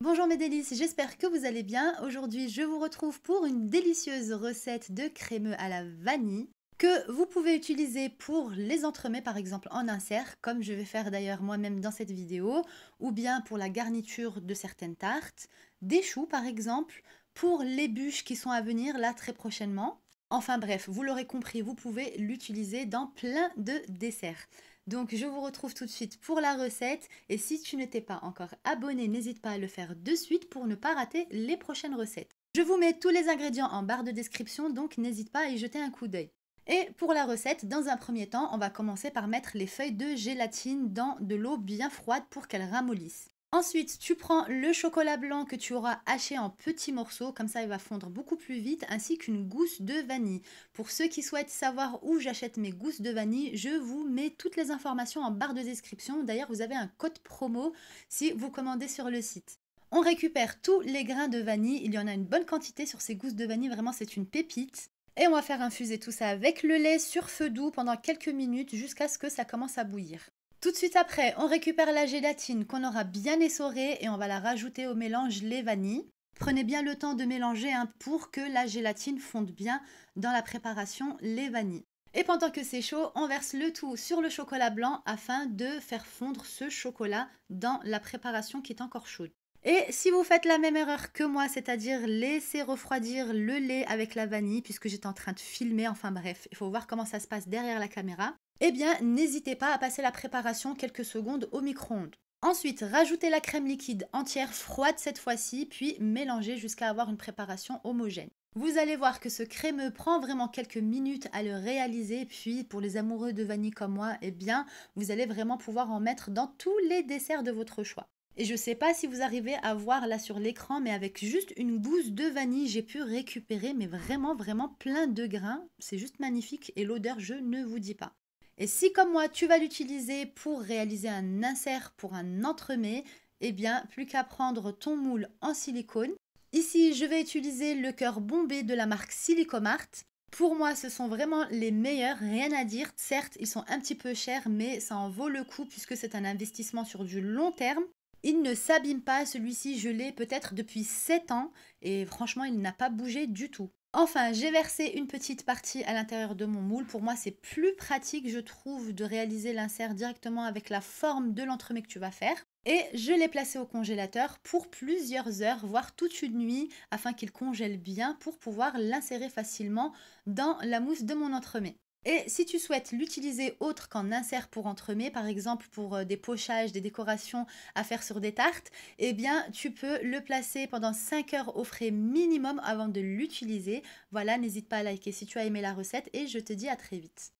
Bonjour mes délices, j'espère que vous allez bien. Aujourd'hui, je vous retrouve pour une délicieuse recette de crémeux à la vanille que vous pouvez utiliser pour les entremets par exemple en insert, comme je vais faire d'ailleurs moi-même dans cette vidéo, ou bien pour la garniture de certaines tartes, des choux par exemple, pour les bûches qui sont à venir là très prochainement. Enfin bref, vous l'aurez compris, vous pouvez l'utiliser dans plein de desserts. Donc je vous retrouve tout de suite pour la recette et si tu n'étais pas encore abonné, n'hésite pas à le faire de suite pour ne pas rater les prochaines recettes. Je vous mets tous les ingrédients en barre de description, donc n'hésite pas à y jeter un coup d'œil. Et pour la recette, dans un premier temps, on va commencer par mettre les feuilles de gélatine dans de l'eau bien froide pour qu'elles ramollissent. Ensuite, tu prends le chocolat blanc que tu auras haché en petits morceaux, comme ça il va fondre beaucoup plus vite, ainsi qu'une gousse de vanille. Pour ceux qui souhaitent savoir où j'achète mes gousses de vanille, je vous mets toutes les informations en barre de description. D'ailleurs, vous avez un code promo si vous commandez sur le site. On récupère tous les grains de vanille, il y en a une bonne quantité sur ces gousses de vanille, vraiment c'est une pépite. Et on va faire infuser tout ça avec le lait sur feu doux pendant quelques minutes jusqu'à ce que ça commence à bouillir. Tout de suite après, on récupère la gélatine qu'on aura bien essorée et on va la rajouter au mélange les vanilles. Prenez bien le temps de mélanger pour que la gélatine fonde bien dans la préparation les vanilles. Et pendant que c'est chaud, on verse le tout sur le chocolat blanc afin de faire fondre ce chocolat dans la préparation qui est encore chaude. Et si vous faites la même erreur que moi, c'est-à-dire laisser refroidir le lait avec la vanille, puisque j'étais en train de filmer, enfin bref, il faut voir comment ça se passe derrière la caméra, eh bien n'hésitez pas à passer la préparation quelques secondes au micro-ondes. Ensuite, rajoutez la crème liquide entière froide cette fois-ci, puis mélangez jusqu'à avoir une préparation homogène. Vous allez voir que ce crémeux prend vraiment quelques minutes à le réaliser, puis pour les amoureux de vanille comme moi, eh bien vous allez vraiment pouvoir en mettre dans tous les desserts de votre choix. Et je ne sais pas si vous arrivez à voir là sur l'écran, mais avec juste une gousse de vanille, j'ai pu récupérer mais vraiment plein de grains. C'est juste magnifique et l'odeur, je ne vous dis pas. Et si comme moi, tu vas l'utiliser pour réaliser un insert pour un entremets, eh bien, plus qu'à prendre ton moule en silicone. Ici, je vais utiliser le cœur bombé de la marque Silicomart. Pour moi, ce sont vraiment les meilleurs, rien à dire. Certes, ils sont un petit peu chers, mais ça en vaut le coup puisque c'est un investissement sur du long terme. Il ne s'abîme pas, celui-ci je l'ai peut-être depuis 7 ans et franchement il n'a pas bougé du tout. Enfin, j'ai versé une petite partie à l'intérieur de mon moule. Pour moi, c'est plus pratique, je trouve, de réaliser l'insert directement avec la forme de l'entremet que tu vas faire. Et je l'ai placé au congélateur pour plusieurs heures, voire toute une nuit, afin qu'il congèle bien pour pouvoir l'insérer facilement dans la mousse de mon entremet. Et si tu souhaites l'utiliser autre qu'en insert pour entremets, par exemple pour des pochages, des décorations à faire sur des tartes, eh bien tu peux le placer pendant 5 heures au frais minimum avant de l'utiliser. Voilà, n'hésite pas à liker si tu as aimé la recette et je te dis à très vite.